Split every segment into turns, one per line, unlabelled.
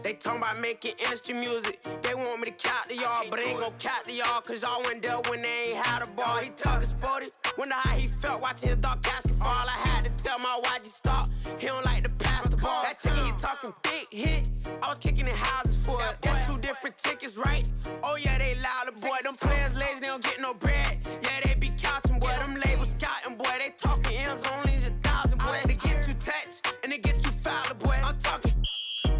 They talking about making industry music. They want me to count to y'all, but I ain't gon' count to y'all, cause y'all went there when they ain't had a ball. He talking sporty, wonder how he felt watching his dog casket fall. I had to tell my YG stop, he don't like to pass the ball. That chicken, he talking big hit, I was kicking in houses for it. That's two different tickets, right? Oh yeah, they louder, boy. Them players lazy, they don't get no bread. Yeah, they be couching, boy. Them labels scouting, boy. They talking M's only the 1,000, boy. They get too touched, and they get too foul, boy. I'm talking,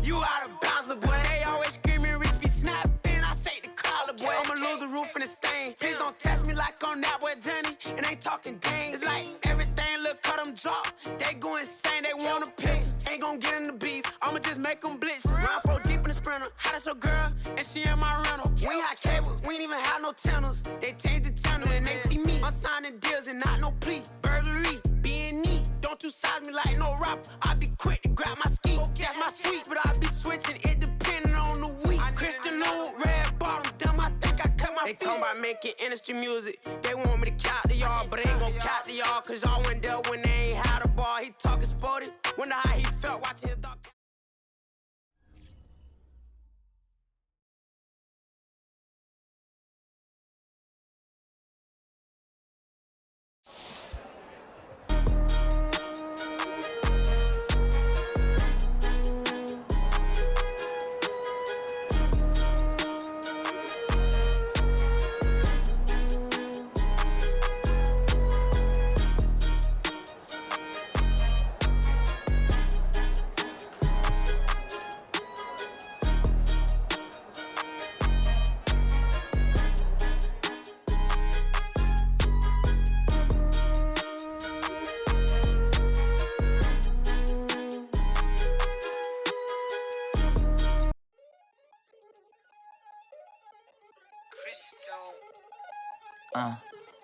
you out of bounds, boy. They always screaming, Rich be snapping. I say the collar, boy. I'ma lose the roof in the stain. Please don't test me like on that boy Johnny. And ain't talking dang. It's like everything look cut them drop. They go insane, they want a pitch. Ain't gon' get in the beef. I'ma just make them blitz. Run 4 deep in the sprinter. How that's your girl? And she in my rental. We ain't had cables, we ain't even had no channels. They changed the channel and they see me. I'm signing deals and not no plea. Burglary, being neat. Don't you size me like no rapper. I be quick to grab my ski. That's my sweet, but I be switching it depending on the week. Christian Lou, red bottoms, damn, I think I cut my feet. They talking about making industry music. They want me to count to y'all, but I ain't gon' count to y'all, cause y'all went there when they ain't had a ball. He talking sporty, wonder how he felt watching his dog.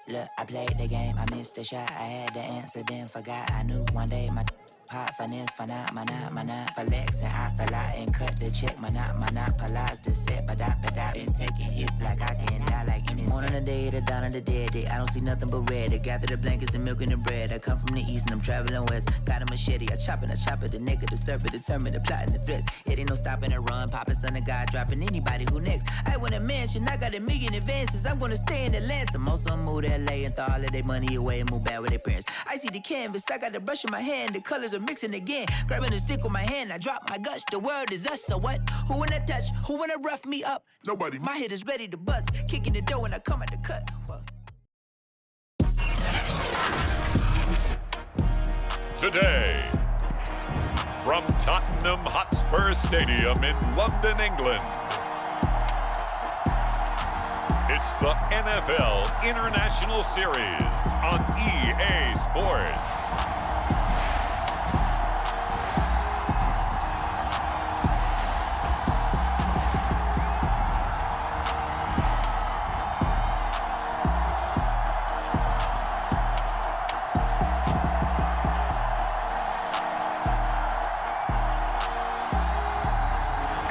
Look, I played the game, I missed the shot. I had the answer, then forgot. I knew one day my pop finesse, phenomenon, flex, and I fell out and cut the check. Monopolize the set, but I been taking hits like I can die like any morning of the day, the dawn of the dead day. I don't see nothing but red. I gather the blankets and milk and the bread. I come from the east and I'm traveling west. Got a machete, I chop it, the nigga, the server, determined, the plot and the threats. It ain't no stopping and run, popping son of God, dropping anybody who next. I want a mansion, I got a million advances. I'm gonna stay in Atlanta. Most of them move to LA and throw all of their money away and move back with their parents. I see the canvas, I got the brush in my hand, the colors are mixing again. Grabbing a stick with my hand, I drop my guts. The world is us, so what? Who wanna touch? Who wanna rough me up?
Nobody.
My hit is ready to bust, kicking the door when I come at the cut. Whoa.
Today, from Tottenham Hotspur Stadium in London, England, it's the NFL International Series on EA Sports.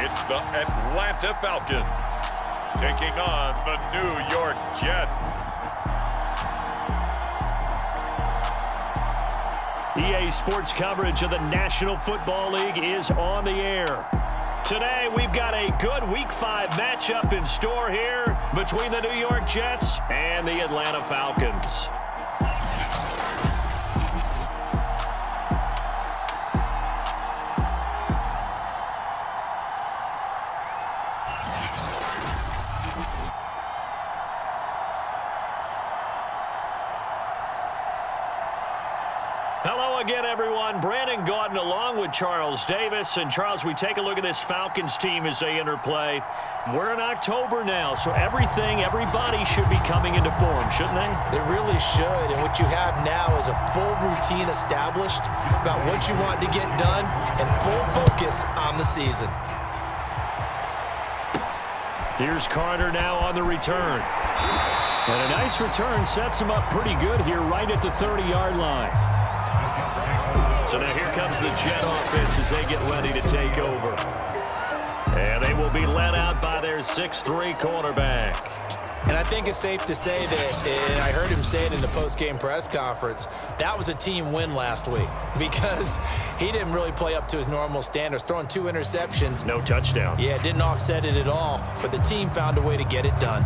It's the Atlanta Falcons taking on the New York Jets.
EA Sports coverage of the National Football League is on the air. Today, we've got a good Week 5 matchup in store here between the New York Jets and the Atlanta Falcons. Hello again, everyone. Brandon Gaudin along with Charles Davis. And, Charles, we take a look at this Falcons team as they enter play. We're in October now, so everybody should be coming into form, shouldn't they?
They really should. And what you have now is a full routine established about what you want to get done and full focus on the season.
Here's Carter now on the return. And a nice return sets him up pretty good here right at the 30-yard line. So now here comes the Jet offense as they get ready to take over. And they will be led out by their 6'3" quarterback.
And I think it's safe to say that, and I heard him say it in the post-game press conference, that was a team win last week because he didn't really play up to his normal standards, throwing 2 interceptions.
No touchdown.
Yeah, didn't offset it at all, but the team found a way to get it done.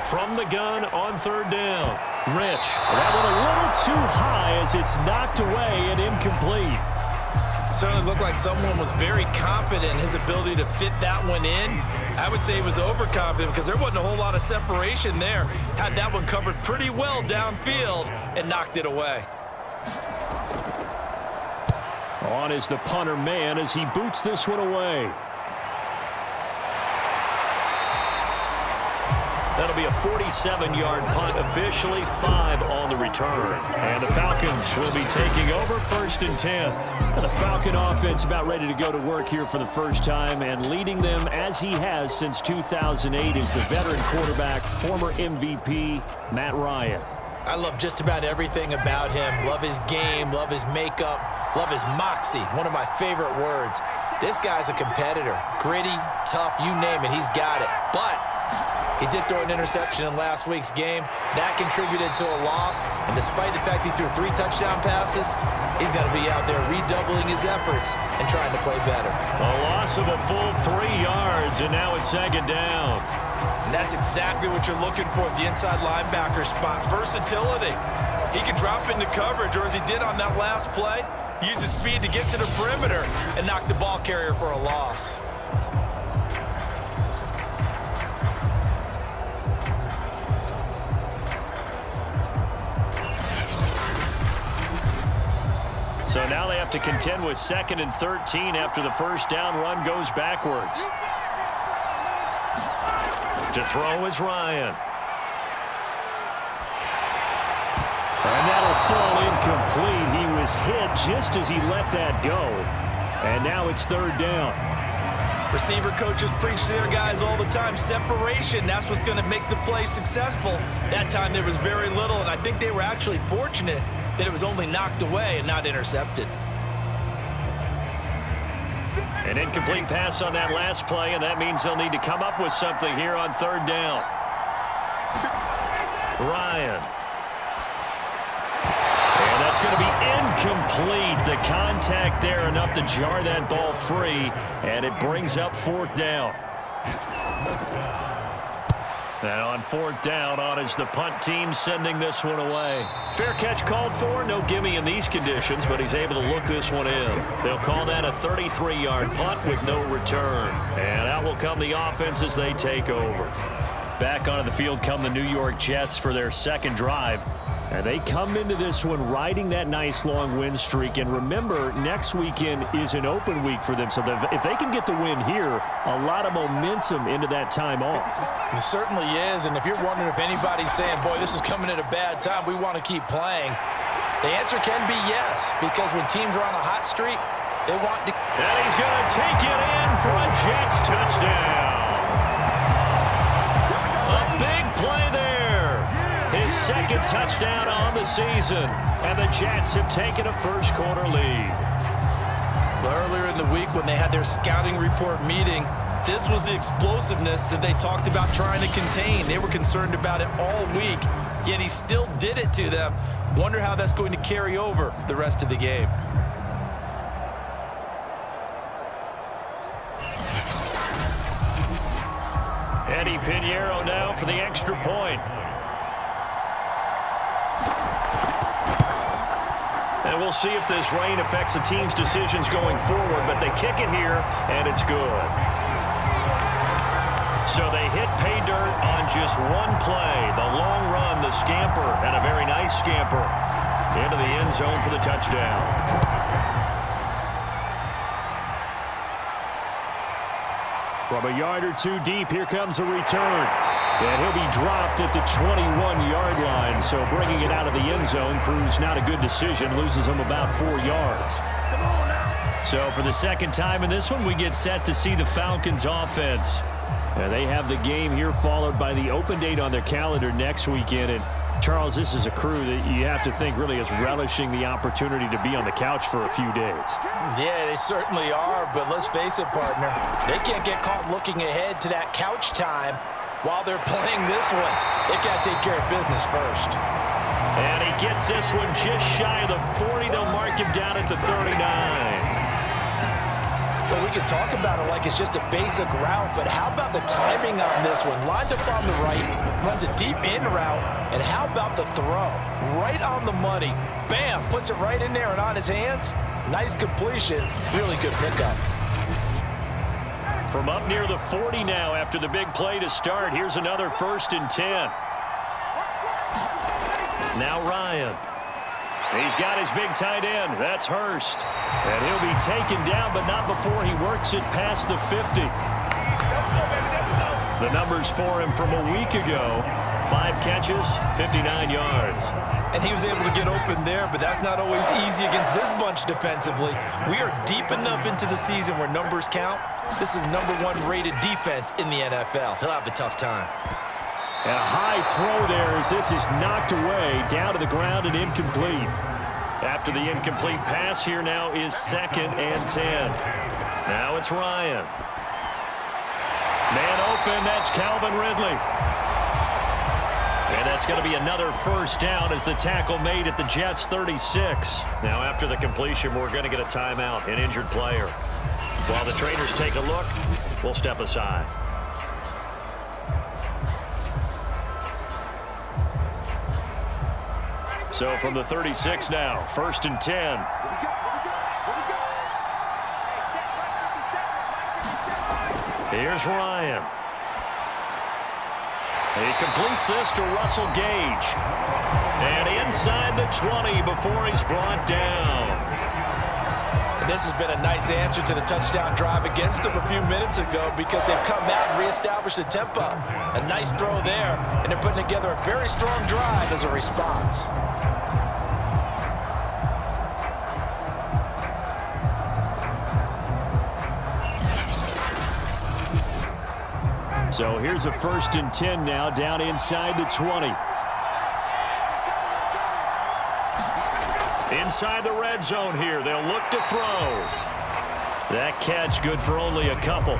From the gun on 3rd down. Rich. That one a little too high as it's knocked away and incomplete.
Certainly looked like someone was very confident in his ability to fit that one in. I would say he was overconfident because there wasn't a whole lot of separation there. Had that one covered pretty well downfield and knocked it away.
On is the punter man as he boots this one away. That'll be a 47-yard punt, officially 5 on the return. And the Falcons will be taking over 1st and 10. And the Falcon offense about ready to go to work here for the first time, and leading them as he has since 2008 is the veteran quarterback, former MVP, Matt Ryan.
I love just about everything about him. Love his game, love his makeup, love his moxie, one of my favorite words. This guy's a competitor. Gritty, tough, you name it, he's got it. But he did throw an interception in last week's game. That contributed to a loss. And despite the fact he threw 3 touchdown passes, he's going to be out there redoubling his efforts and trying to play better.
A loss of a full 3 yards, and now it's 2nd down.
And that's exactly what you're looking for at the inside linebacker spot. Versatility. He can drop into coverage, or as he did on that last play, use his speed to get to the perimeter and knock the ball carrier for a loss.
So now they have to contend with 2nd and 13 after the first down run goes backwards. To throw is Ryan. And that'll fall incomplete. He was hit just as he let that go. And now it's 3rd down.
Receiver coaches preach to their guys all the time. Separation, that's what's going to make the play successful. That time there was very little, and I think they were actually fortunate that it was only knocked away and not intercepted.
An incomplete pass on that last play, and that means they'll need to come up with something here on 3rd down. Ryan. And that's going to be incomplete. The contact there enough to jar that ball free, and it brings up 4th down. And on 4th down, on is the punt team sending this one away. Fair catch called for. No gimme in these conditions, but he's able to look this one in. They'll call that a 33-yard punt with no return. And out will come the offense as they take over. Back onto the field come the New York Jets for their 2nd drive. And they come into this one riding that nice long win streak. And remember, next weekend is an open week for them. So if they can get the win here, a lot of momentum into that time off.
It certainly is. And if you're wondering if anybody's saying, boy, this is coming at a bad time, we want to keep playing, the answer can be yes. Because when teams are on a hot streak, they want to.
And he's going to take it in for a Jets touchdown. A big play there. His 2nd touchdown on the season, and the Jets have taken a 1st quarter lead.
Well, earlier in the week when they had their scouting report meeting, this was the explosiveness that they talked about trying to contain. They were concerned about it all week, yet he still did it to them. Wonder how that's going to carry over the rest of the game.
Eddie Pinheiro now for the extra point. And we'll see if this rain affects the team's decisions going forward, but they kick it here, and it's good. So they hit pay dirt on just one play. The long run, the scamper, and a very nice scamper into the end zone for the touchdown. From a yard or 2 deep, here comes a return. And he'll be dropped at the 21-yard line, so bringing it out of the end zone proves not a good decision, loses him about 4 yards. So for the second time in this one, we get set to see the Falcons offense. And they have the game here followed by the open date on their calendar next weekend. And Charles, this is a crew that you have to think really is relishing the opportunity to be on the couch for a few days.
Yeah, they certainly are, but let's face it, partner. They can't get caught looking ahead to that couch time while they're playing this one. They've got to take care of business first.
And he gets this one just shy of the 40. They'll mark him down at the 39.
Well, we can talk about it like it's just a basic route, but how about the timing on this one? Lined up on the right, runs a deep in route, and how about the throw? Right on the money. Bam, puts it right in there and on his hands. Nice completion, really good pickup.
From up near the 40 now after the big play to start, here's another 1st and 10. Now Ryan. He's got his big tight end. That's Hurst. And he'll be taken down, but not before he works it past the 50. The numbers for him from a week ago. 5 catches, 59 yards.
And he was able to get open there, but that's not always easy against this bunch defensively. We are deep enough into the season where numbers count. This is #1 rated defense in the NFL. He'll have a tough time.
And a high throw there as this is knocked away, down to the ground and incomplete. After the incomplete pass, here now is 2nd and 10. Now it's Ryan. Man open, that's Calvin Ridley. And that's going to be another 1st down as the tackle made at the Jets' 36. Now after the completion, we're going to get a timeout, an injured player. While the trainers take a look, we'll step aside. So from the 36 now, 1st and 10. Here's Ryan. He completes this to Russell Gage. And inside the 20 before he's brought down.
And this has been a nice answer to the touchdown drive against them a few minutes ago because they've come out and reestablished the tempo. A nice throw there, and they're putting together a very strong drive as a response.
So here's a 1st and 10 now, down inside the 20. Inside the red zone here, they'll look to throw. That catch good for only a couple.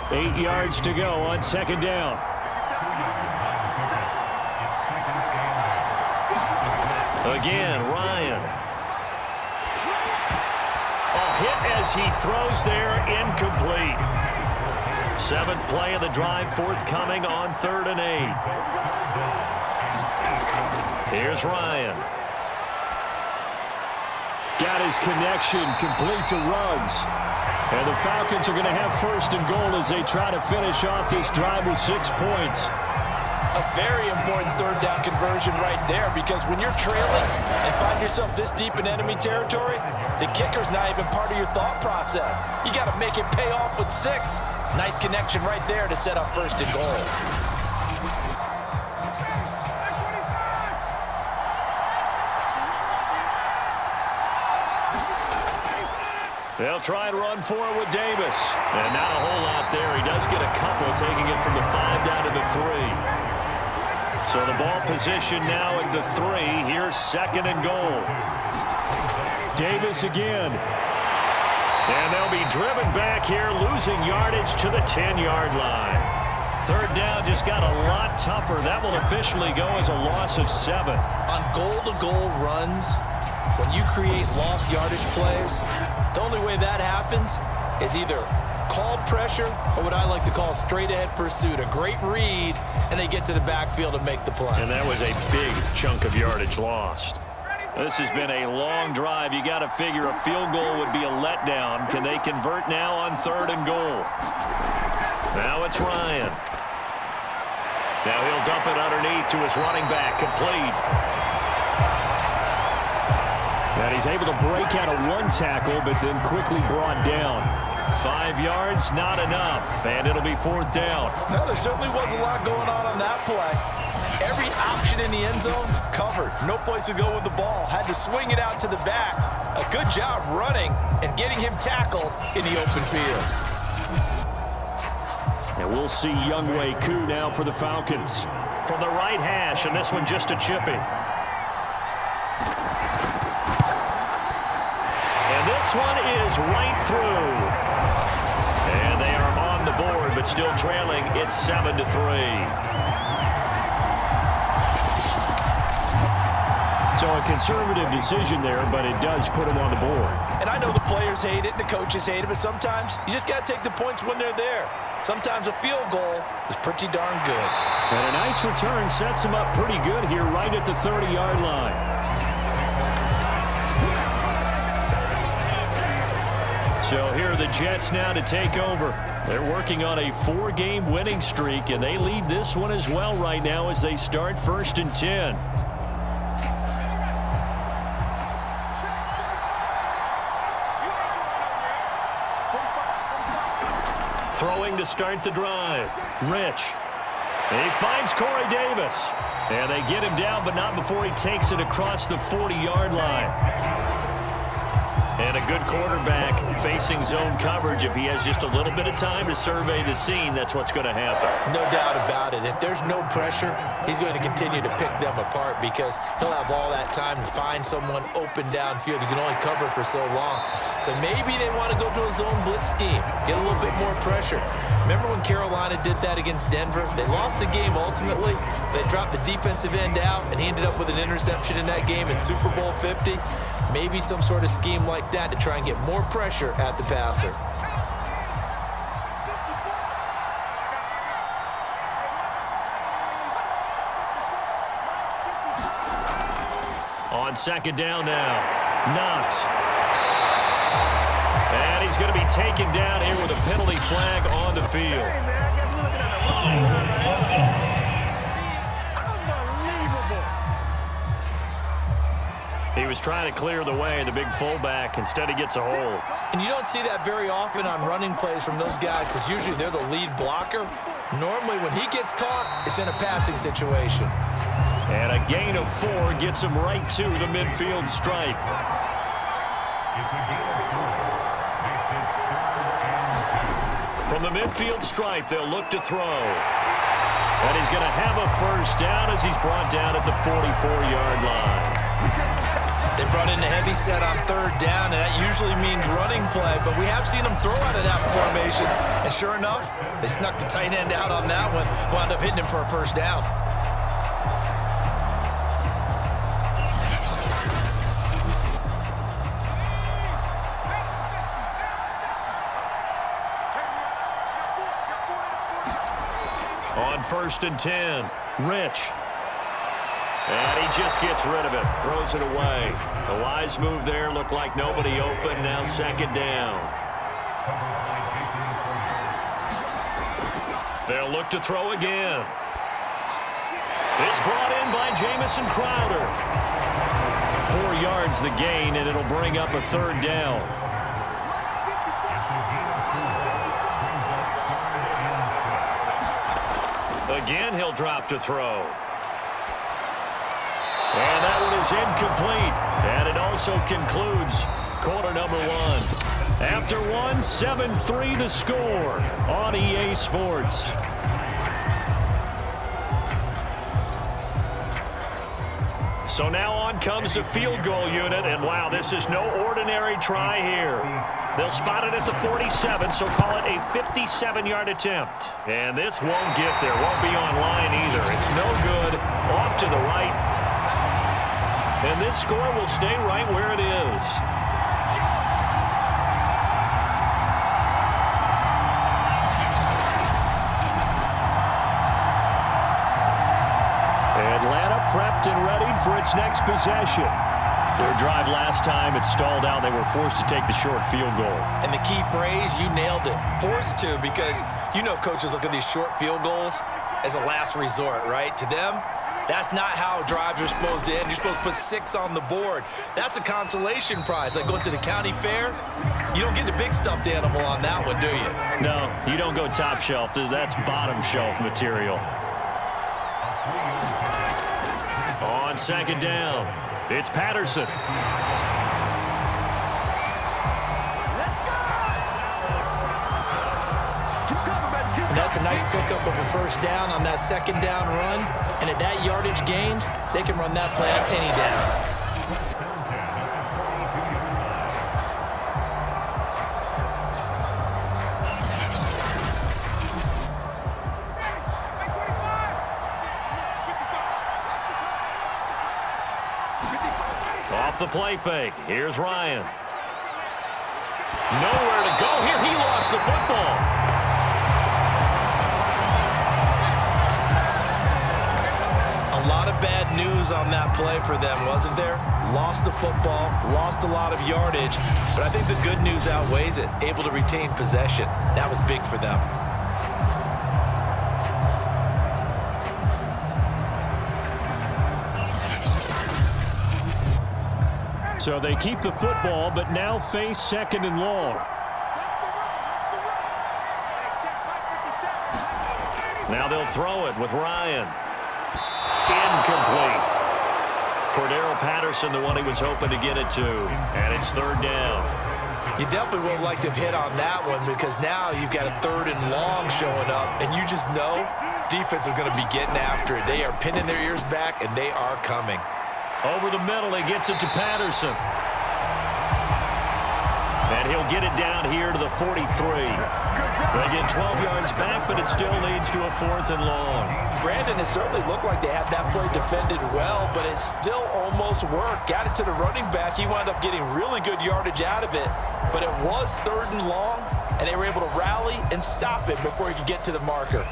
8 yards to go on 2nd down. Again, Ryan. A hit as he throws there, incomplete. 7th play of the drive, forthcoming on 3rd and 8. Here's Ryan. Got his connection complete to Ruggs. And the Falcons are going to have 1st and goal as they try to finish off this drive with 6 points.
A very important 3rd down conversion right there because when you're trailing and find yourself this deep in enemy territory, the kicker's not even part of your thought process. You got to make it pay off with 6. Nice connection right there to set up 1st and goal.
They'll try and run for it with Davis. And not a whole lot there. He does get a couple, taking it from the 5 down to the 3. So the ball position now at the 3. Here's 2nd and goal. Davis again. And they'll be driven back here, losing yardage to the 10-yard line. 3rd down just got a lot tougher. That will officially go as a loss of 7.
On goal-to-goal runs, when you create lost yardage plays, the only way that happens is either called pressure or what I like to call straight-ahead pursuit. A great read, and they get to the backfield and make the play.
And that was a big chunk of yardage lost. This has been a long drive. You got to figure a field goal would be a letdown. Can they convert now on 3rd and goal? Now it's Ryan. Now he'll dump it underneath to his running back, complete. And he's able to break out of 1 tackle, but then quickly brought down. 5 yards, not enough, and it'll be 4th down.
No, there certainly was a lot going on that play. Every option in the end zone covered. No place to go with the ball. Had to swing it out to the back. A good job running and getting him tackled in the open field.
And we'll see Younghoe Koo now for the Falcons. From the right hash, and this one just a chippy. And this one is right through. And they are on the board, but still trailing. It's 7-3. So a conservative decision there, but it does put him on the board.
And I know the players hate it and the coaches hate it, but sometimes you just got to take the points when they're there. Sometimes a field goal is pretty darn good.
And a nice return sets him up pretty good here right at the 30-yard line. So here are the Jets now to take over. They're working on a 4-game winning streak, and they lead this one as well right now as they start 1st and 10. Throwing to start the drive. Rich. And he finds Corey Davis. And they get him down, but not before he takes it across the 40-yard line. And a good quarterback facing zone coverage. If he has just a little bit of time to survey the scene, that's what's going to happen.
No doubt about it. If there's no pressure, he's going to continue to pick them apart because he'll have all that time to find someone open downfield. You can only cover for so long. So maybe they want to go to a zone blitz scheme, get a little bit more pressure. Remember when Carolina did that against Denver? They lost the game ultimately. They dropped the defensive end out, and he ended up with an interception in that game in Super Bowl 50. Maybe some sort of scheme like that to try and get more pressure at the passer.
On 2nd down now. Knox. And he's going to be taken down here with a penalty flag on the field. He was trying to clear the way, the big fullback. Instead, he gets a hold.
And you don't see that very often on running plays from those guys because usually they're the lead blocker. Normally, when he gets caught, it's in a passing situation.
And a gain of 4 gets him right to the midfield stripe. From the midfield stripe, they'll look to throw. And he's going to have a 1st down as he's brought down at the 44-yard line.
They brought in a heavy set on 3rd down, and that usually means running play, but we have seen them throw out of that formation. And sure enough, they snuck the tight end out on that one, wound up hitting him for a 1st down.
On 1st and 10, Rich. And he just gets rid of it, throws it away. The wise move there, looked like nobody open, now 2nd down. They'll look to throw again. It's brought in by Jamison Crowder. 4 yards the gain, and it'll bring up a 3rd down. Again, he'll drop to throw. And that one is incomplete. And it also concludes quarter number 1. After 1, 7-3 the score on EA Sports. So now on comes the field goal unit. And wow, this is no ordinary try here. They'll spot it at the 47, so call it a 57-yard attempt. And this won't get there, won't be on line either. It's no good, off to the right. And this score will stay right where it is. Atlanta prepped and readied for its next possession. Their drive last time, it stalled out. They were forced to take the short field goal.
And the key phrase, you nailed it. Forced to, because you know coaches look at these short field goals as a last resort, right? To them, that's not how drives are supposed to end. You're supposed to put 6 on the board. That's a consolation prize. Like going to the county fair, you don't get the big stuffed animal on that one, do you?
No, you don't go top shelf. That's bottom shelf material. On 2nd down, it's Patterson.
a nice pickup of a first down on that second down run. And at that yardage gained, they can run that play on any down.
Off the play fake. Here's Ryan. Nowhere to go here. He lost the football.
A lot of bad news on that play for them, wasn't there? Lost the football, lost a lot of yardage, but I think the good news outweighs it. Able to retain possession. That was big for them.
So they keep the football, but now face second and long. Now they'll throw it with Ryan. Incomplete. Cordero Patterson, the one he was hoping to get it to. And it's third down.
You definitely would have liked to have hit on that one because now you've got a third and long showing up, and you just know defense is going to be getting after it. They are pinning their ears back, and they are coming.
Over the middle, he gets it to Patterson. And he'll get it down here to the 43. They get 12 yards back, but it still leads to a fourth and long.
Brandon, it certainly looked like they had that play defended well, but it still almost worked. Got it to the running back. He wound up getting really good yardage out of it, but it was third and long, and they were able to rally and stop it before he could get to the marker.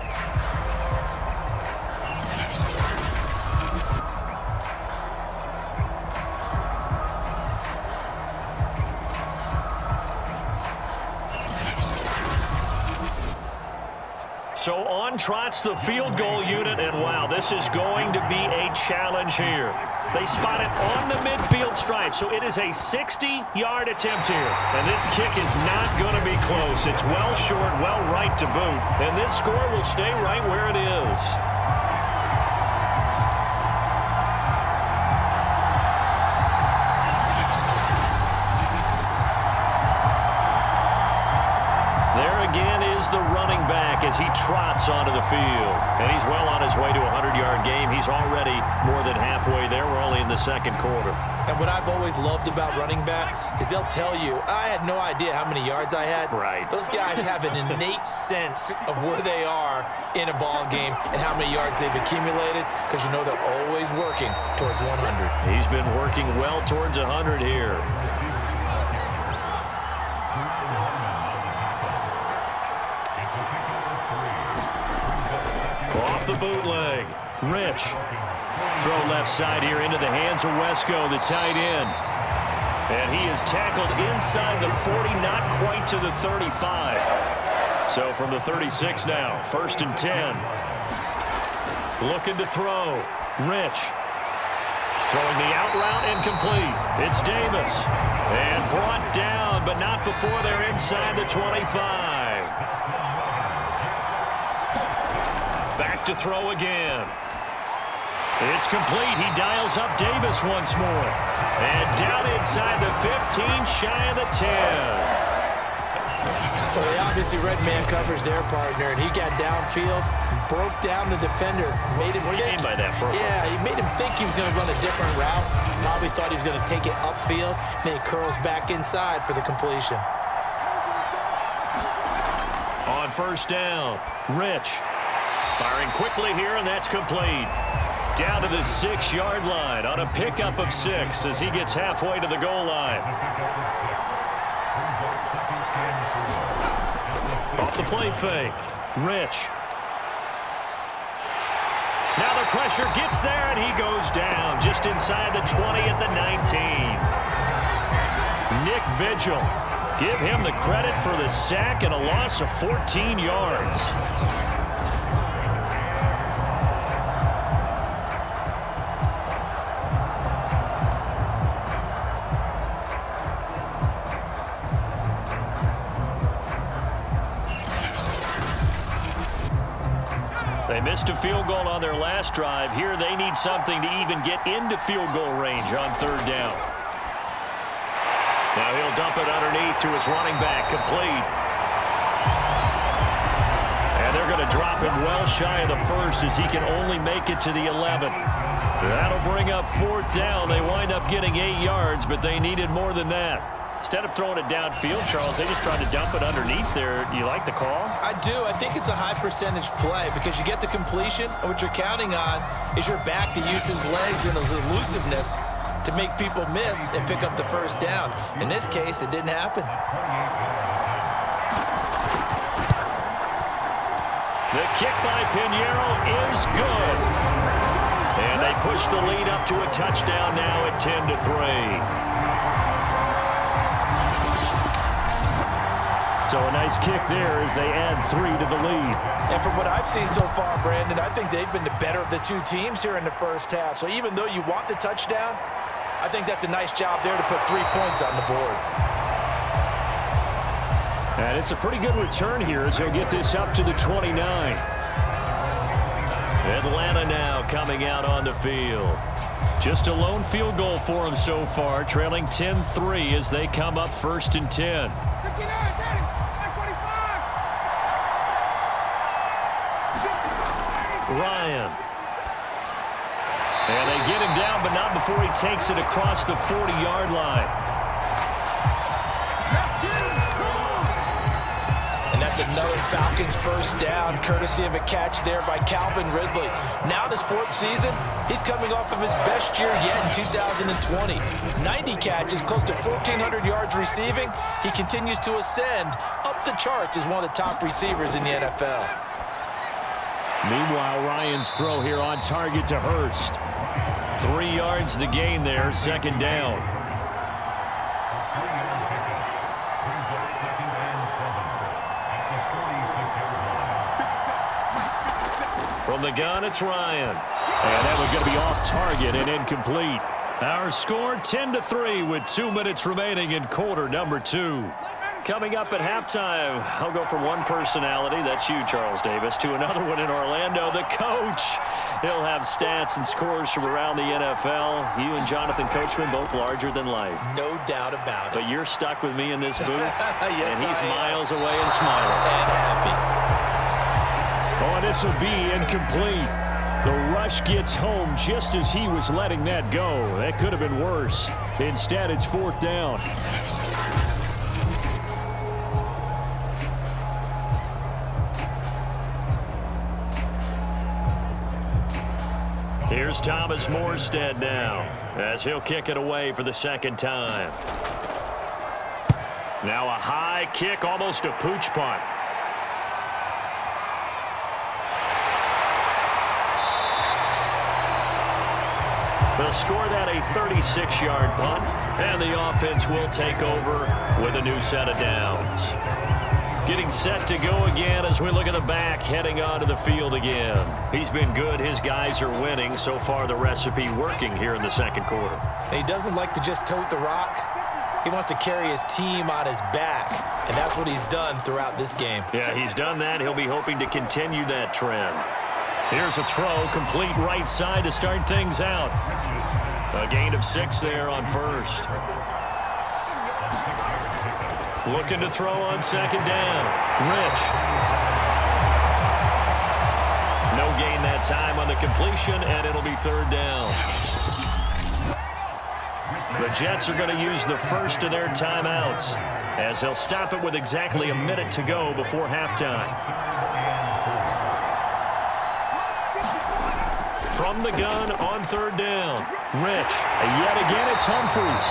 So on trots the field goal unit, and wow, this is going to be a challenge here. They spot it on the midfield stripe, so it is a 60-yard attempt here. And this kick is not going to be close. It's well short, well right to boot, and this score will stay right where it is. The running back as he trots onto the field. And he's well on his way to a 100-yard game. He's already more than halfway there. We're only in the second quarter.
And what I've always loved about running backs is they'll tell you, I had no idea how many yards I had.
Right.
Those guys have an innate sense of where they are in a ball game and how many yards they've accumulated because you know they're always working towards 100.
He's been working well towards 100 here. Off the bootleg. Rich. Throw left side here into the hands of Wesco, the tight end. And he is tackled inside the 40, not quite to the 35. So from the 36 now, 1st and 10. Looking to throw. Rich. Throwing the out route and complete. It's Davis. And brought down, but not before they're inside the 25. Back to throw again. It's complete. He dials up Davis once more. And down inside the 15, shy of the 10.
Well, they obviously read man coverage their partner, and he got downfield, broke down the defender, made him
What do you mean by that, Burke?
Yeah, he made him think he was going to run a different route. Probably thought he was going to take it upfield. Then he curls back inside for the completion.
On 1st down, Rich. Firing quickly here, and that's complete. Down to the 6-yard line on a pickup of 6 as he gets halfway to the goal line. Off the play fake. Rich. Now the pressure gets there, and he goes down just inside the 20 at the 19. Nick Vigil. Give him the credit for the sack and a loss of 14 yards. They missed a field goal on their last drive. Here they need something to even get into field goal range on 3rd down. Now he'll dump it underneath to his running back, complete. And they're going to drop him well shy of the first as he can only make it to the 11. That'll bring up 4th down. They wind up getting 8 yards, but they needed more than that. Instead of throwing it downfield, Charles, they just tried to dump it underneath there. You like the call?
I do. I think it's a high-percentage play because you get the completion, and what you're counting on is your back to use his legs and his elusiveness to make people miss and pick up the 1st down. In this case, it didn't happen.
The kick by Pinheiro is good. And they push the lead up to a touchdown now at 10-3. So a nice kick there as they add 3 to the lead.
And from what I've seen so far, Brandon, I think they've been the better of the 2 teams here in the first half. So even though you want the touchdown, I think that's a nice job there to put 3 points on the board.
And it's a pretty good return here as he'll get this up to the 29. Atlanta now coming out on the field. Just a lone field goal for him so far, trailing 10-3 as they come up 1st and 10. Ryan. And they get him down, but not before he takes it across the 40-yard line.
And that's another Falcons 1st down, courtesy of a catch there by Calvin Ridley. Now in his 4th season, he's coming off of his best year yet in 2020. 90 catches, close to 1,400 yards receiving. He continues to ascend up the charts as one of the top receivers in the NFL.
Meanwhile, Ryan's throw here on target to Hurst. 3 yards the gain there, 2nd down. From the gun, it's Ryan. And that was going to be off target and incomplete. Our score 10-3 with 2 minutes remaining in quarter number 2. Coming up at halftime, I'll go from one personality, that's you, Charles Davis, to another one in Orlando, the coach. He'll have stats and scores from around the NFL. You and Jonathan Coachman, both larger than life.
No doubt about it.
But you're stuck with me in this booth,
yes,
and he's miles away and smiling.
And happy.
Oh, this will be incomplete. The rush gets home just as he was letting that go. That could have been worse. Instead, it's 4th down. Here's Thomas Morstead now as he'll kick it away for the 2nd time. Now a high kick, almost a pooch punt. They'll score that a 36-yard punt, and the offense will take over with a new set of downs. Getting set to go again as we look at the back, heading onto the field again. He's been good. His guys are winning. So far, the recipe working here in the 2nd quarter.
And he doesn't like to just tote the rock. He wants to carry his team on his back, and that's what he's done throughout this game.
Yeah, he's done that. He'll be hoping to continue that trend. Here's a throw, complete right side to start things out. A gain of 6 there on 1st. Looking to throw on 2nd down. Rich. No gain that time on the completion, and it'll be 3rd down. The Jets are going to use the first of their timeouts as they'll stop it with exactly a minute to go before halftime. From the gun on 3rd down. Rich. Yet again, it's Humphries.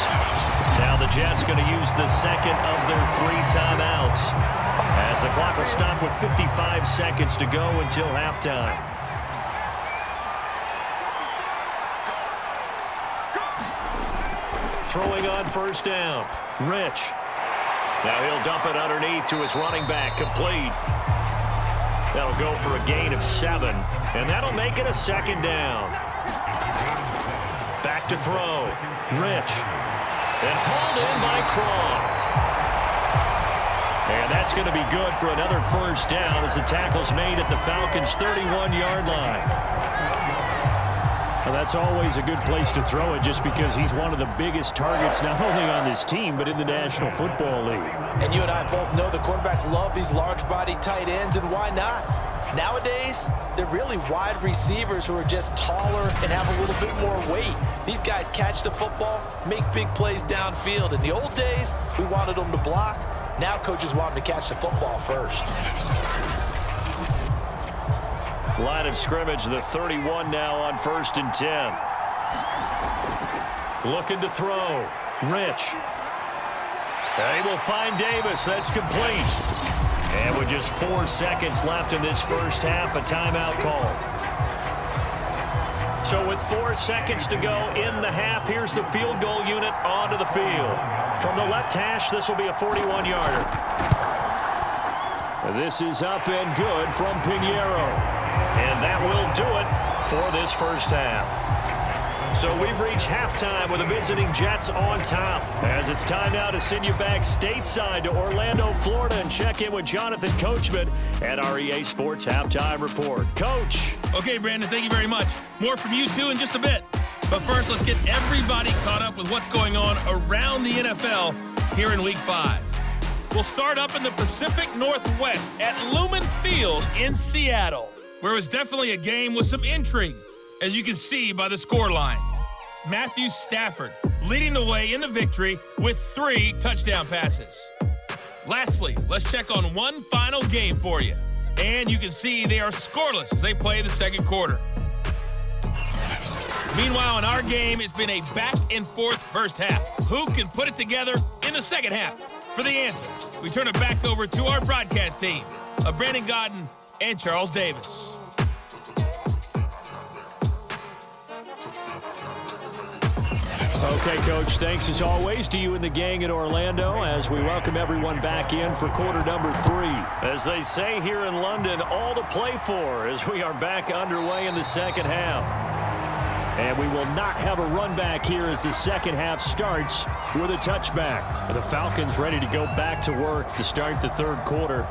Now the Jets going to use the 2nd of their 3 timeouts as the clock will stop with 55 seconds to go until halftime. Throwing on 1st down. Rich. Now he'll dump it underneath to his running back. Complete. That'll go for a gain of 7, and that'll make it a 2nd down. Back to throw. Rich. And hauled in by Croft. And that's going to be good for another 1st down as the tackle's made at the Falcons' 31-yard line. Well, that's always a good place to throw it just because he's one of the biggest targets not only on this team but in the National Football League.
And you and I both know the quarterbacks love these large-body tight ends, and why not? Nowadays, they're really wide receivers who are just taller and have a little bit more weight. These guys catch the football, make big plays downfield. In the old days, we wanted them to block. Now coaches want them to catch the football first.
Line of scrimmage, the 31 now on 1st and 10. Looking to throw. Rich. They will find Davis. That's complete. And with just 4 seconds left in this first half, a timeout call. So with 4 seconds to go in the half, here's the field goal unit onto the field. From the left hash, this will be a 41-yarder. This is up and good from Pinheiro. And that will do it for this first half. So we've reached halftime with the visiting Jets on top. As it's time now to send you back stateside to Orlando, Florida, and check in with Jonathan Coachman at our EA Sports Halftime Report. Coach.
Okay, Brandon, thank you very much. More from you two in just a bit. But first, let's get everybody caught up with what's going on around the NFL here in Week 5. We'll start up in the Pacific Northwest at Lumen Field in Seattle, where it was definitely a game with some intrigue, as you can see by the scoreline. Matthew Stafford leading the way in the victory with 3 touchdown passes. Lastly, let's check on one final game for you. And you can see they are scoreless as they play the second quarter. Meanwhile, in our game, it's been a back-and-forth first half. Who can put it together in the second half? For the answer, we turn it back over to our broadcast team of Brandon Godden and Charles Davis.
Okay, Coach, thanks as always to you and the gang in Orlando as we welcome everyone back in for quarter number 3. As they say here in London, all to play for as we are back underway in the second half. And we will not have a run back here as the second half starts with a touchback. The Falcons ready to go back to work to start the third quarter.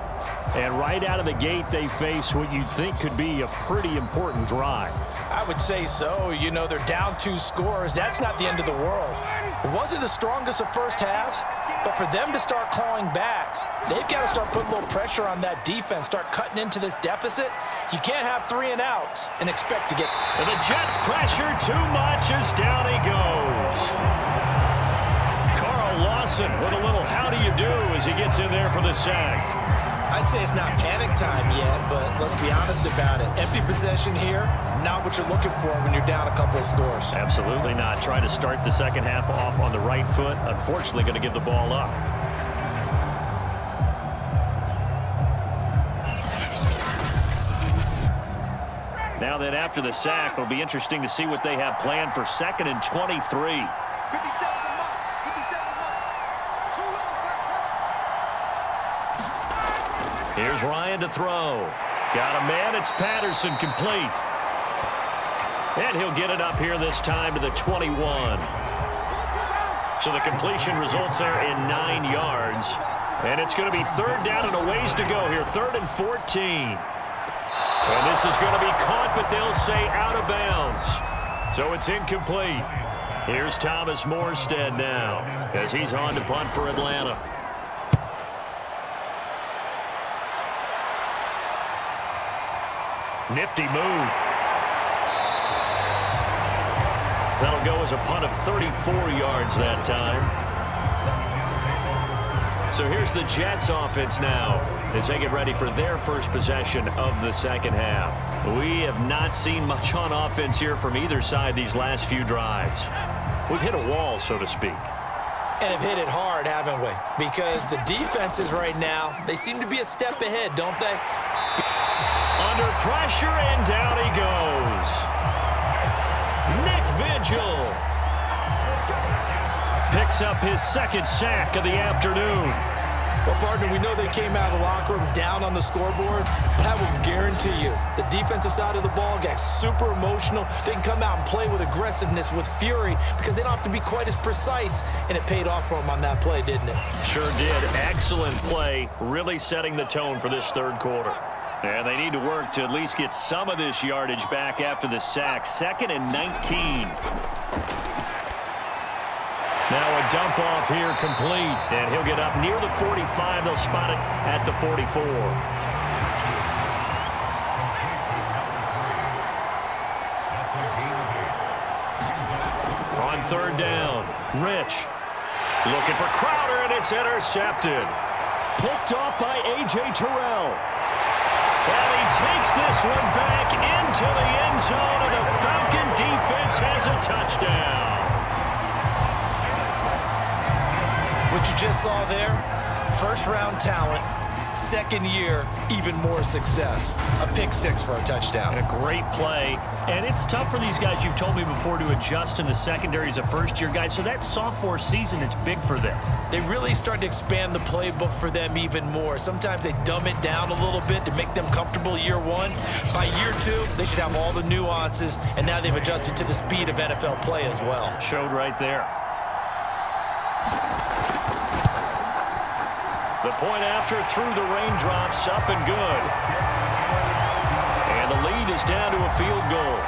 And right out of the gate, they face what you'd think could be a pretty important drive.
I would say so. You know, they're down 2 scores. That's not the end of the world. It wasn't the strongest of first halves, but for them to start clawing back, they've got to start putting a little pressure on that defense, start cutting into this deficit. You can't have 3 and outs and expect to get...
And the Jets pressure too much as down he goes. Carl Lawson with a little how do you do as he gets in there for the sack.
I'd say it's not panic time yet, but let's be honest about it. Empty possession here, not what you're looking for when you're down a couple of scores.
Absolutely not. Trying to start the second half off on the right foot. Unfortunately, going to give the ball up. Now then, after the sack, it'll be interesting to see what they have planned for 2nd and 23. Here's Ryan to throw. Got a man. It's Patterson, complete. And he'll get it up here this time to the 21. So the completion results there in 9 yards. And it's going to be 3rd down and a ways to go here. 3rd and 14. And this is going to be caught, but they'll say out of bounds. So it's incomplete. Here's Thomas Morstead now as he's on to punt for Atlanta. Nifty move. That'll go as a punt of 34 yards that time. So here's the Jets offense now as they get ready for their first possession of the second half. We have not seen much on offense here from either side these last few drives. We've hit a wall, so to speak.
And have hit it hard, haven't we? Because the defenses right now, they seem to be a step ahead, don't they?
Under pressure, and down he goes. Nick Vigil picks up his 2nd sack of the afternoon.
Well, partner, we know they came out of the locker room down on the scoreboard, but I will guarantee you the defensive side of the ball got super emotional. They can come out and play with aggressiveness, with fury, because they don't have to be quite as precise, and it paid off for them on that play, didn't it?
Sure did. Excellent play, really setting the tone for this third quarter. And they need to work to at least get some of this yardage back after the sack. 2nd and 19. Now a dump off here complete. And he'll get up near the 45. They'll spot it at the 44. On 3rd down, Rich looking for Crowder, and it's intercepted. Picked off by A.J. Terrell. And he takes this one back into the end zone, and the Falcon defense has a touchdown.
What you just saw there, first-round talent, second year, even more success. A pick 6 for a touchdown.
And a great play. And it's tough for these guys, you've told me before, to adjust in the secondary as a first-year guy. So that sophomore season is big for them.
They really start to expand the playbook for them even more. Sometimes they dumb it down a little bit to make them comfortable year 1. By year 2, they should have all the nuances, and now they've adjusted to the speed of NFL play as well.
Showed right there. The point after through the raindrops, up and good. And the lead is down to a field goal.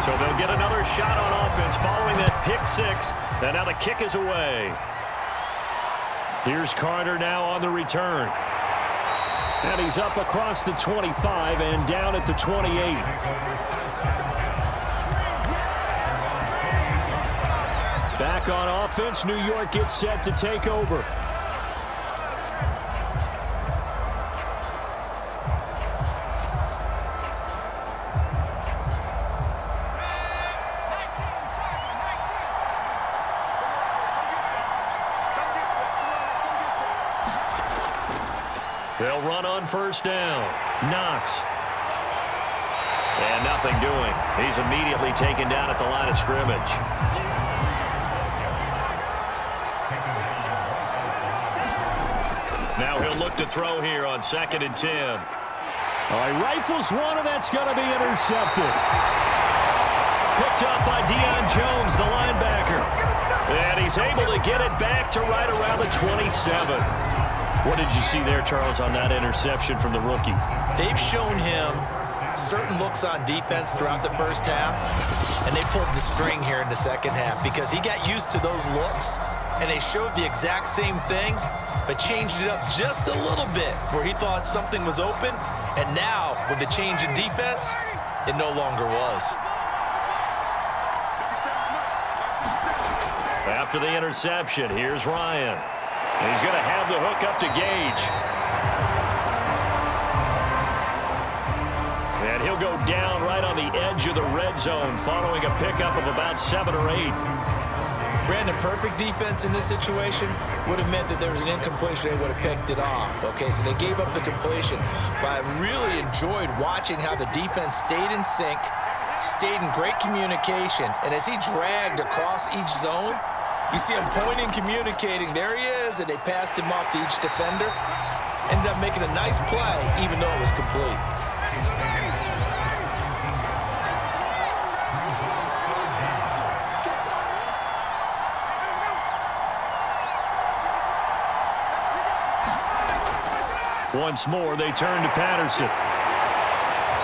So they'll get another shot on offense following that pick 6. And now the kick is away. Here's Carter now on the return. And he's up across the 25 and down at the 28. Back on offense, New York gets set to take over. They'll run on 1st down. Knox. And nothing doing. He's immediately taken down at the line of scrimmage. Now he'll look to throw here on 2nd and 10. All right, rifles one, and that's going to be intercepted. Picked up by Deion Jones, the linebacker. And he's able to get it back to right around the 27. What did you see there, Charles, on that interception from the rookie?
They've shown him certain looks on defense throughout the first half, and they pulled the string here in the second half because he got used to those looks, and they showed the exact same thing, but changed it up just a little bit where he thought something was open, and now, with the change in defense, it no longer was.
After the interception, here's Ryan. And he's going to have the hook up to Gage. And he'll go down right on the edge of the red zone following a pickup of about 7 or 8.
Brandon, perfect defense in this situation would have meant that there was an incompletion. They would have picked it off. Okay, so they gave up the completion. But I really enjoyed watching how the defense stayed in sync, stayed in great communication. And as he dragged across each zone, you see him pointing, communicating. There he is, and they passed him off to each defender. Ended up making a nice play, even though it was complete.
Once more, they turn to Patterson.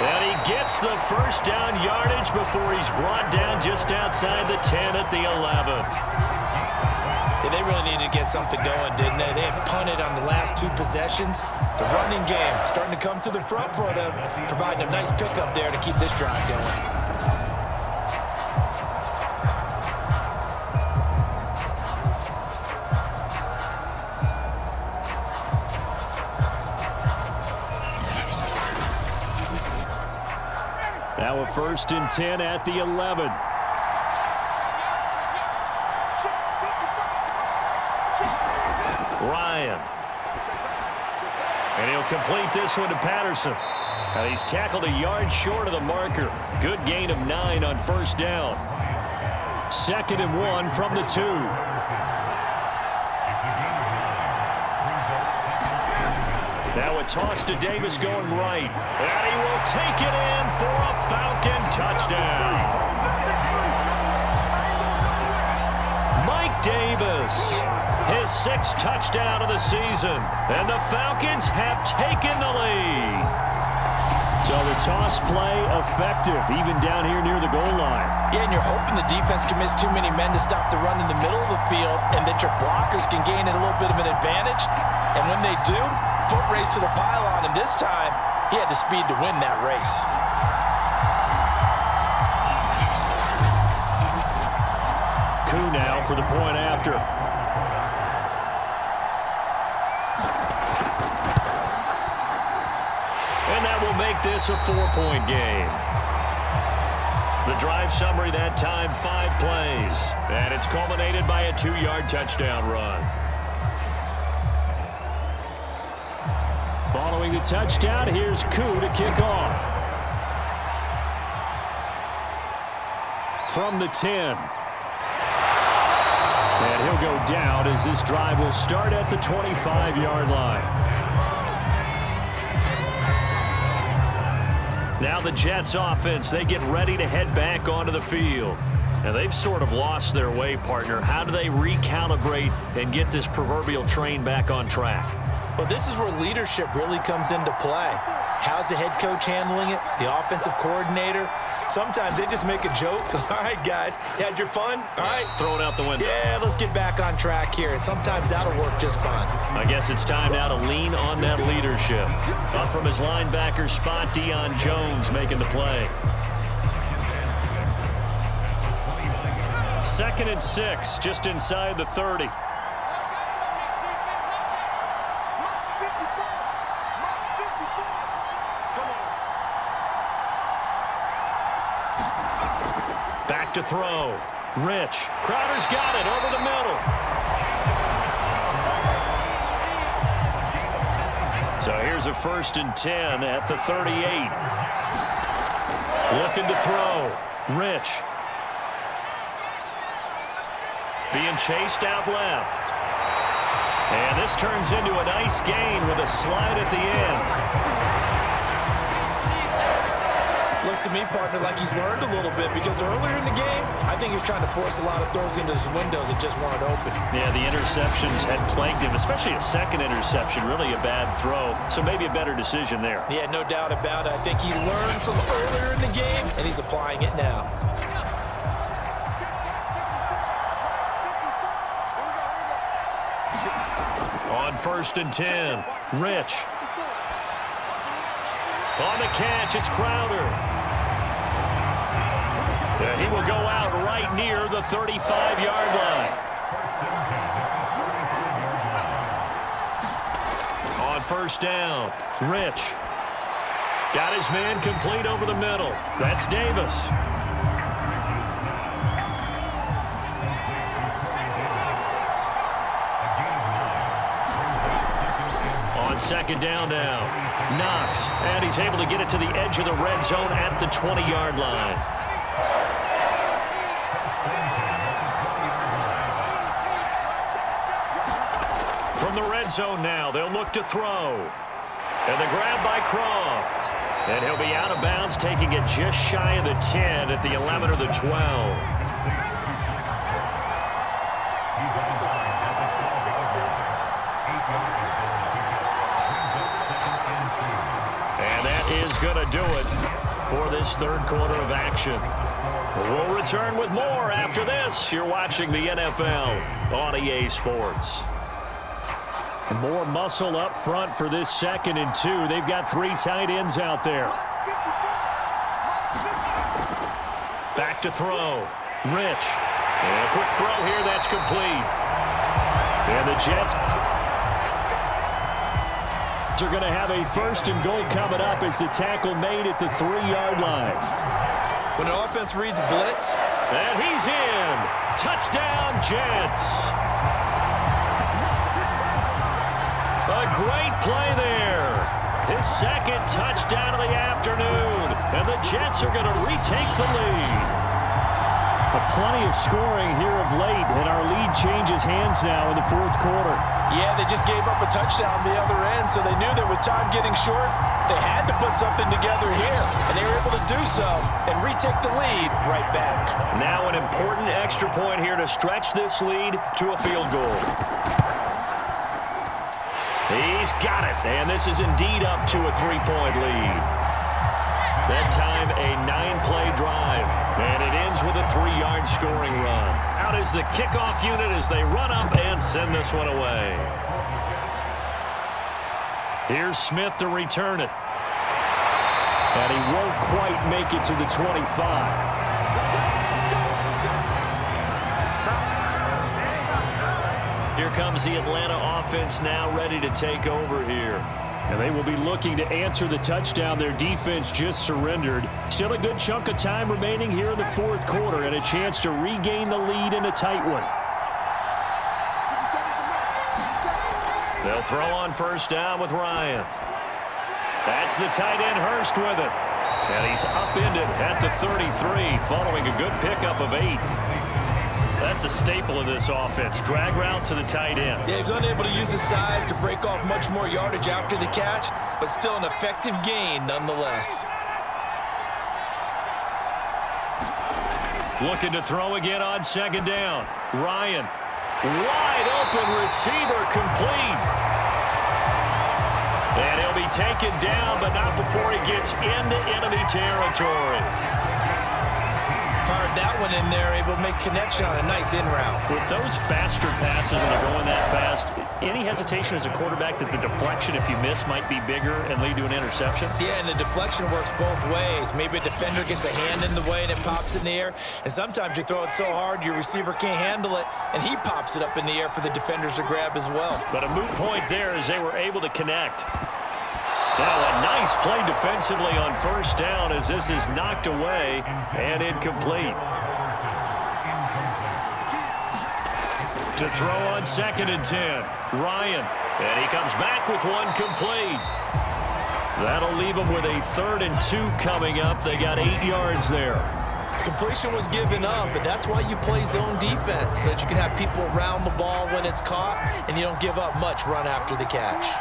And he gets the first down yardage before he's brought down just outside the 10 at the 11.
Yeah, they really needed to get something going, didn't they? They had punted on the last 2 possessions. The running game starting to come to the front for them, providing a nice pickup there to keep this drive going.
Now a 1st and 10 at the 11. Ryan. And he'll complete this one to Patterson. And he's tackled a yard short of the marker. Good gain of 9 on 1st down. 2nd and 1 from the 2. Now a toss to Davis going right. And he will take it in for a Falcon touchdown. 6th touchdown of the season. And the Falcons have taken the lead. So the toss play effective, even down here near the goal line.
Yeah, and you're hoping the defense commits too many men to stop the run in the middle of the field and that your blockers can gain a little bit of an advantage. And when they do, foot race to the pylon, and this time, he had the speed to win that race.
Koo now for the point after. And that will make this a 4-point game. The drive summary that time, 5 plays. And it's culminated by a 2-yard touchdown run. Following the touchdown, here's Koo to kick off. From the 10. And he'll go down as this drive will start at the 25-yard line. Now the Jets offense, they get ready to head back onto the field. Now they've sort of lost their way, partner. How do they recalibrate and get this proverbial train back on track?
Well, this is where leadership really comes into play. How's the head coach handling it? The offensive coordinator? Sometimes they just make a joke. All right, guys, you had your fun? All right.
Throw it out the window.
Yeah, let's get back on track here. And sometimes that'll work just fine.
I guess it's time now to lean on that leadership. Up from his linebacker spot, Deion Jones making the play. 2nd and 6, just inside the 30. Back to throw. Rich. Crowder's got it over the middle. So here's a 1st and 10 at the 38. Looking to throw. Rich. Being chased out left. And this turns into a nice gain with a slide at the end.
Looks to me, partner, like he's learned a little bit because earlier in the game, I think he was trying to force a lot of throws into some windows that just weren't open.
Yeah, the interceptions had plagued him, especially a second interception, really a bad throw. So maybe a better decision there.
Yeah, no doubt about it. I think he learned from earlier in the game, and he's applying it now.
On 1st and 10, Rich. On the catch, it's Crowder. He will go out right near the 35-yard line. On 1st down, Rich. Got his man complete over the middle. That's Davis. On 2nd down now, Knox, and he's able to get it to the edge of the red zone at the 20-yard line. From the red zone now, they'll look to throw. And the grab by Croft. And he'll be out of bounds, taking it just shy of the 10 at the 11 or the 12. Going to do it for this 3rd quarter of action. We'll return with more after this. You're watching the NFL on EA Sports. More muscle up front for this 2nd and 2. They've got 3 tight ends out there. Back to throw. Rich. And a quick throw here. That's complete. And the Jets are going to have a 1st and goal coming up as the tackle made at the 3-yard line.
When an offense reads blitz.
And he's in. Touchdown, Jets. A great play there. His 2nd touchdown of the afternoon. And the Jets are going to retake the lead. Plenty of scoring here of late, and our lead changes hands now in the 4th quarter.
Yeah, they just gave up a touchdown on the other end, so they knew that with time getting short, they had to put something together here, and they were able to do so and retake the lead right back.
Now an important extra point here to stretch this lead to a field goal. He's got it, and this is indeed up to a 3-point lead. That time, a 9-play drive, and it ends with a 3-yard scoring run. Out is the kickoff unit as they run up and send this one away. Here's Smith to return it. And he won't quite make it to the 25. Here comes the Atlanta offense now ready to take over here. And they will be looking to answer the touchdown their defense just surrendered. Still a good chunk of time remaining here in the fourth quarter and a chance to regain the lead in a tight one. They'll throw on first down with Ryan. That's the tight end Hurst with it. And he's upended at the 33 following a good pickup of 8. That's a staple of this offense. Drag route to the tight end.
Yeah, he's unable to use his size to break off much more yardage after the catch, but still an effective gain nonetheless.
Looking to throw again on second down. Ryan. Wide open receiver complete. And he'll be taken down, but not before he gets into enemy territory.
Fired that one in there, able to make connection on a nice in route.
With those faster passes when they're going that fast, any hesitation as a quarterback that the deflection, if you miss, might be bigger and lead to an interception?
Yeah, and the deflection works both ways. Maybe a defender gets a hand in the way and it pops in the air. And sometimes you throw it so hard your receiver can't handle it, and he pops it up in the air for the defenders to grab as well.
But a moot point there as they were able to connect. Now a nice play defensively on first down as this is knocked away and incomplete. To throw on 2nd and 10, Ryan. And he comes back with one complete. That'll leave him with a 3rd and 2 coming up. They got 8 yards there.
Completion was given up, but that's why you play zone defense, so that you can have people around the ball when it's caught and you don't give up much run after the catch.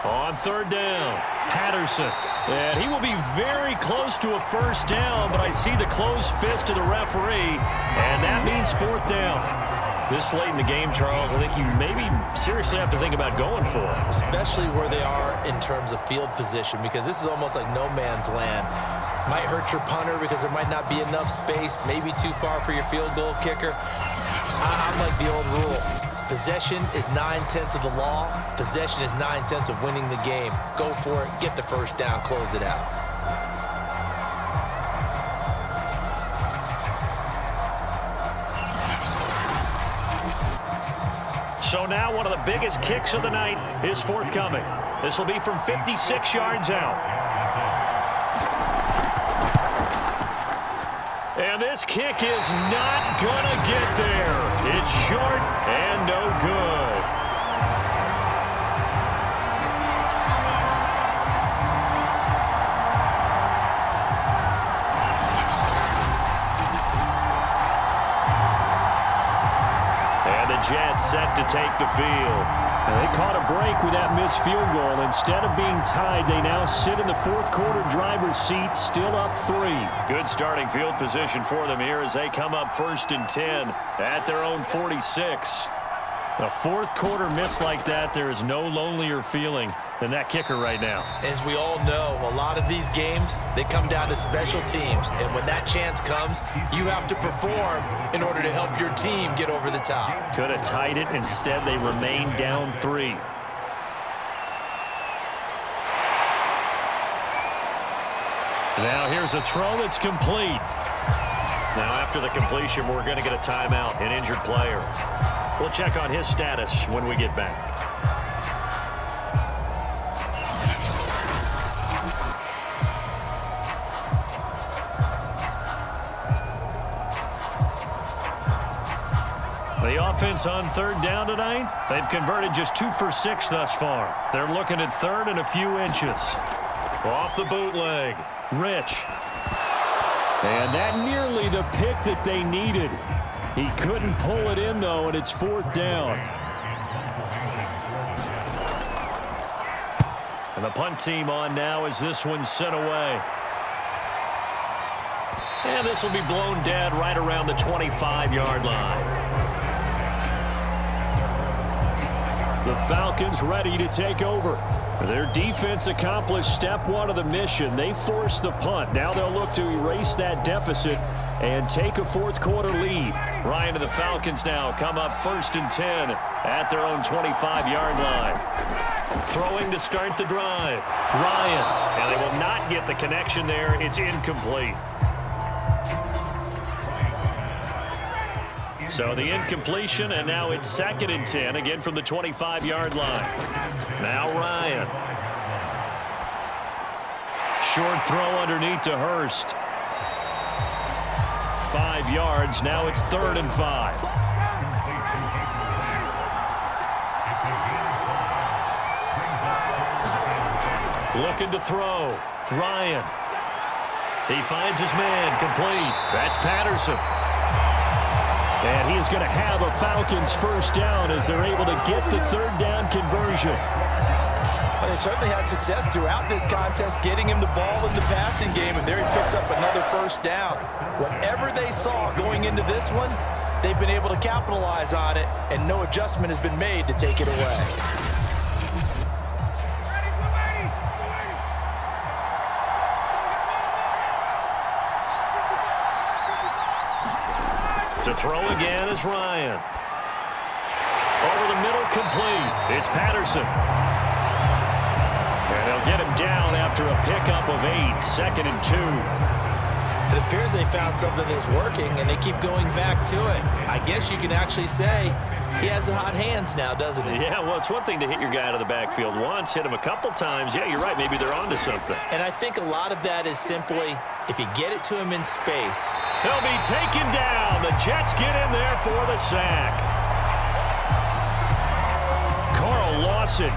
On 3rd down, Patterson. And he will be very close to a first down, but I see the closed fist of the referee, and that means 4th down. This late in the game, Charles, I think you maybe seriously have to think about going for it.
Especially where they are in terms of field position, because this is almost like no man's land. Might hurt your punter because there might not be enough space, maybe too far for your field goal kicker. I'm like the old rule. Possession is 9/10 of the law. Possession is 9/10 of winning the game. Go for it, get the first down, close it out.
So now one of the biggest kicks of the night is forthcoming. This will be from 56 yards out. And this kick is not gonna get there. It's short and no good. And the Jets set to take the field. And they caught a break with that missed field goal. Instead of being tied, they now sit in the fourth quarter driver's seat, still up 3. Good starting field position for them here as they come up 1st and 10 at their own 46. A fourth quarter miss like that, there is no lonelier feeling than that kicker right now.
As we all know, a lot of these games, they come down to special teams. And when that chance comes, you have to perform in order to help your team get over the top.
Could have tied it. Instead, they remain down 3. Now here's a throw that's complete. Now after the completion, we're going to get a timeout, an injured player. We'll check on his status when we get back. The offense on 3rd down tonight, they've converted just 2 for 6 thus far. They're looking at 3rd and a few inches. Off the bootleg, Rich. And that nearly the pick that they needed. He couldn't pull it in, though, and it's 4th down. And the punt team on now as this one's sent away. And this will be blown dead right around the 25-yard line. The Falcons ready to take over. Their defense accomplished step one of the mission. They forced the punt. Now they'll look to erase that deficit and take a fourth quarter lead. Ryan and the Falcons now come up 1st and 10 at their own 25-yard line. Throwing to start the drive. Ryan. And they will not get the connection there. It's incomplete. So the incompletion, and now it's 2nd and 10, again from the 25-yard line. Now Ryan. Short throw underneath to Hurst. 5 yards. Now it's 3rd and 5. Looking to throw. Ryan. He finds his man. Complete. That's Patterson. And he is going to have a Falcons first down as they're able to get the 3rd down conversion.
Well, they certainly had success throughout this contest getting him the ball in the passing game, and there he picks up another first down. Whatever they saw going into this one, they've been able to capitalize on it, and no adjustment has been made to take it away.
To throw again is Ryan. Over the middle, complete. It's Patterson. And they'll get him down after a pickup of 8. 2nd and 2.
It appears they found something that's working, and they keep going back to it. I guess you can actually say he has the hot hands now, doesn't he?
Yeah, well, it's one thing to hit your guy out of the backfield once, hit him a couple times. Yeah, you're right. Maybe they're onto something.
And I think a lot of that is simply if you get it to him in space.
He'll be taken down. The Jets get in there for the sack. Carl Lawson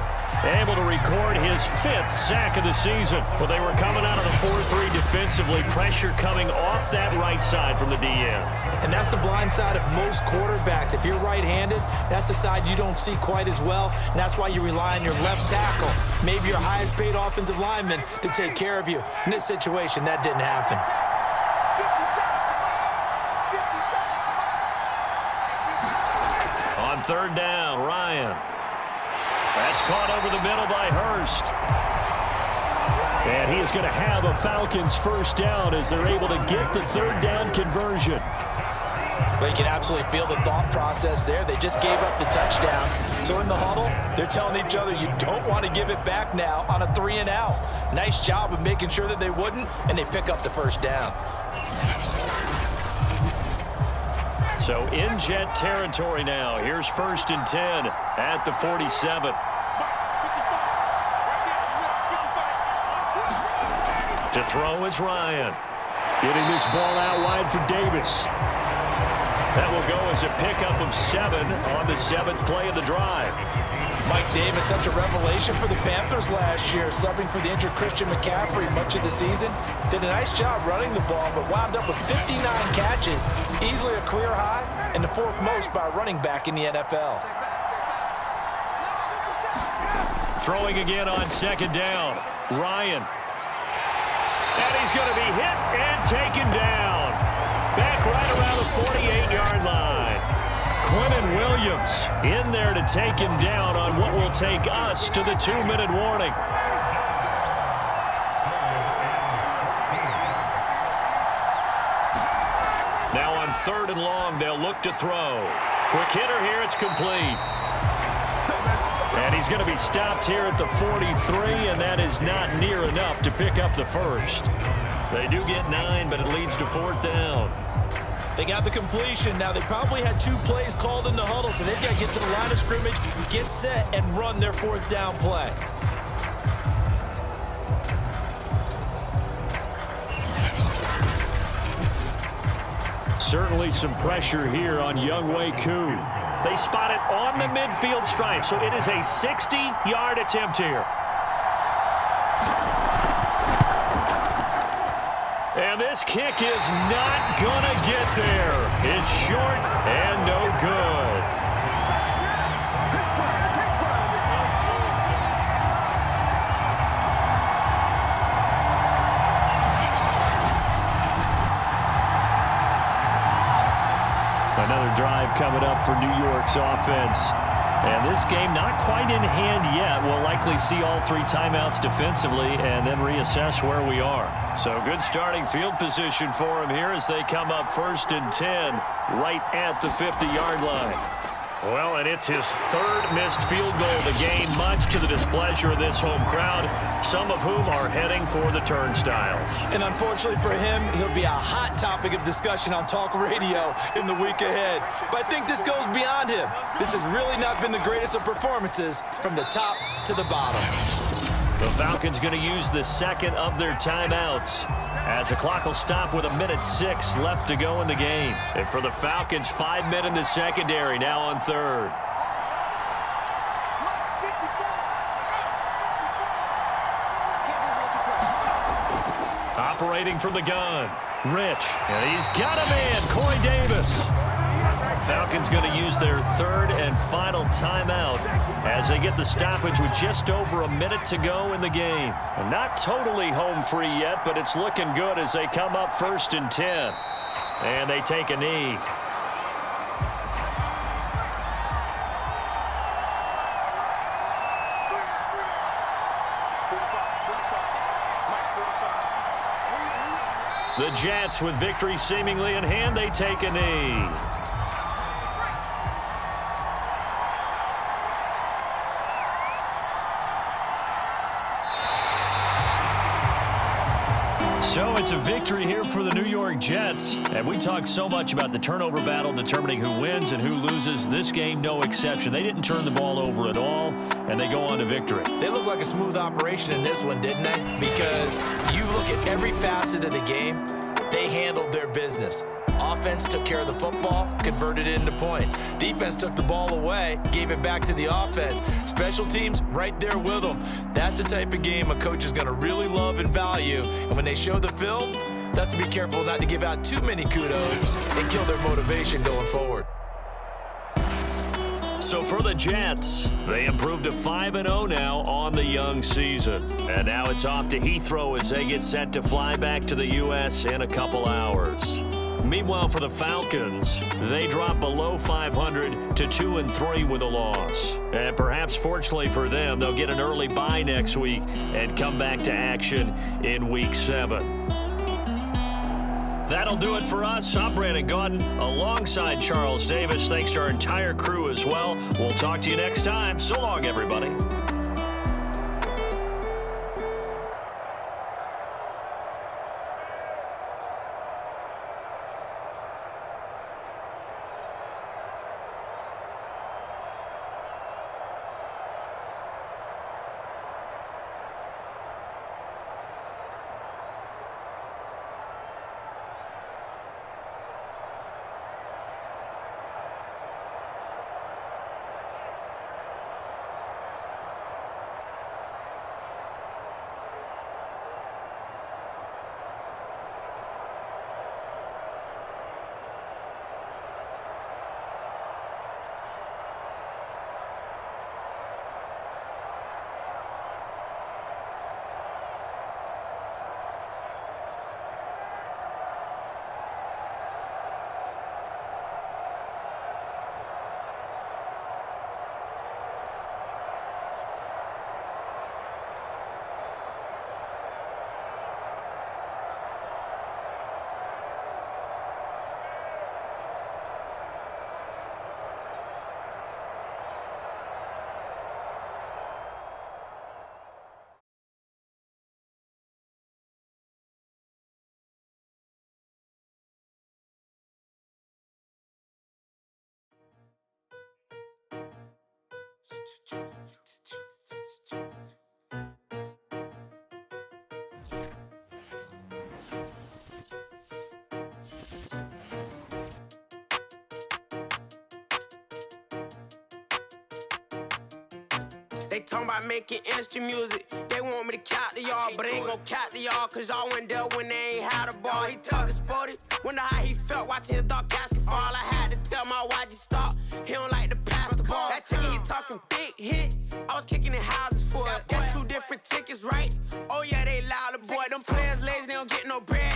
able to record his 5th sack of the season. Well, they were coming out of the 4-3 defensively. Pressure coming off that right side from the DN.
And that's the blind side of most quarterbacks. If you're right-handed, that's the side you don't see quite as well, and that's why you rely on your left tackle, maybe your highest-paid offensive lineman, to take care of you. In this situation, that didn't happen.
On 3rd down, Ryan. That's caught over the middle by Hurst. And he is going to have a Falcons first down as they're able to get the 3rd down conversion.
Well, you can absolutely feel the thought process there. They just gave up the touchdown. So in the huddle, they're telling each other, you don't want to give it back now on a 3-and-out. Nice job of making sure that they wouldn't, and they pick up the first down.
So in Jet territory now. Here's 1st and 10 at the 47. To throw is Ryan. Getting this ball out wide for Davis. That will go as a pickup of 7 on the 7th play of the drive.
Mike Davis, such a revelation for the Panthers last year, subbing for the injured Christian McCaffrey much of the season. Did a nice job running the ball, but wound up with 59 catches, easily a career high, and the 4th most by a running back in the NFL.
Throwing again on 2nd down. Ryan. And he's going to be hit and taken down. Back right around the 48-yard line. Quinnen Williams in there to take him down on what will take us to the 2-minute warning. Now on 3rd and long, they'll look to throw. Quick hitter here, it's complete. And he's going to be stopped here at the 43, and that is not near enough to pick up the first. They do get 9, but it leads to 4th down.
They got the completion. Now, they probably had 2 plays called in the huddle, so they've got to get to the line of scrimmage, get set, and run their 4th down play.
Certainly some pressure here on Younghoe Koo. They spot it on the midfield stripe, so it is a 60-yard attempt here. And this kick is not going to get there. It's short and no good. Another drive coming up for New York's offense. And this game not quite in hand yet. We'll likely see all 3 timeouts defensively and then reassess where we are. So good starting field position for them here as they come up 1st and 10 right at the 50-yard line. Well, and it's his 3rd missed field goal of the game, much to the displeasure of this home crowd, some of whom are heading for the turnstiles.
And unfortunately for him, he'll be a hot topic of discussion on talk radio in the week ahead. But I think this goes beyond him. This has really not been the greatest of performances from the top to the bottom.
The Falcons going to use the 2nd of their timeouts, as the clock will stop with 1:06 left to go in the game. And for the Falcons, 5 men in the secondary now on 3rd. Operating from the gun, Rich. And he's got a man, Corey Davis. Falcons going to use their 3rd and final timeout as they get the stoppage with just over 1 minute to go in the game. And not totally home free yet, but it's looking good as they come up 1st and 10. And they take a knee. The Jets, with victory seemingly in hand, they take a knee. So it's a victory here for the New York Jets. And we talk so much about the turnover battle determining who wins and who loses. This game, no exception. They didn't turn the ball over at all, and they go on to victory.
They look like a smooth operation in this one, didn't they? Because you look at every facet of the game, they handled their business. Offense took care of the football, converted it into points. Defense took the ball away, gave it back to the offense. Special teams, right there with them. That's the type of game a coach is going to really love and value. And when they show the film, they have to be careful not to give out too many kudos and kill their motivation going forward.
So for the Jets, they improved to 5-0 now on the young season. And now it's off to Heathrow as they get set to fly back to the U.S. in a couple hours. Meanwhile, for the Falcons, they drop below 500 to 2-3 with a loss. And perhaps fortunately for them, they'll get an early bye next week and come back to action in Week 7. That'll do it for us. I'm Brandon Gaudin alongside Charles Davis. Thanks to our entire crew as well. We'll talk to you next time. So long, everybody.
They talking about making industry music. They want me to count to y'all, but ain't gon' count to y'all, cause y'all went there when they ain't had a ball. He talking sporty, wonder how he felt watching his dog casket fall. I had to tell my YG stop, he don't like to pass the ball. That ticket, he talking big hit, I was kicking in houses for it. That's 2 different tickets, right? Oh yeah, they louder, boy. Them players lazy, they don't get no bread.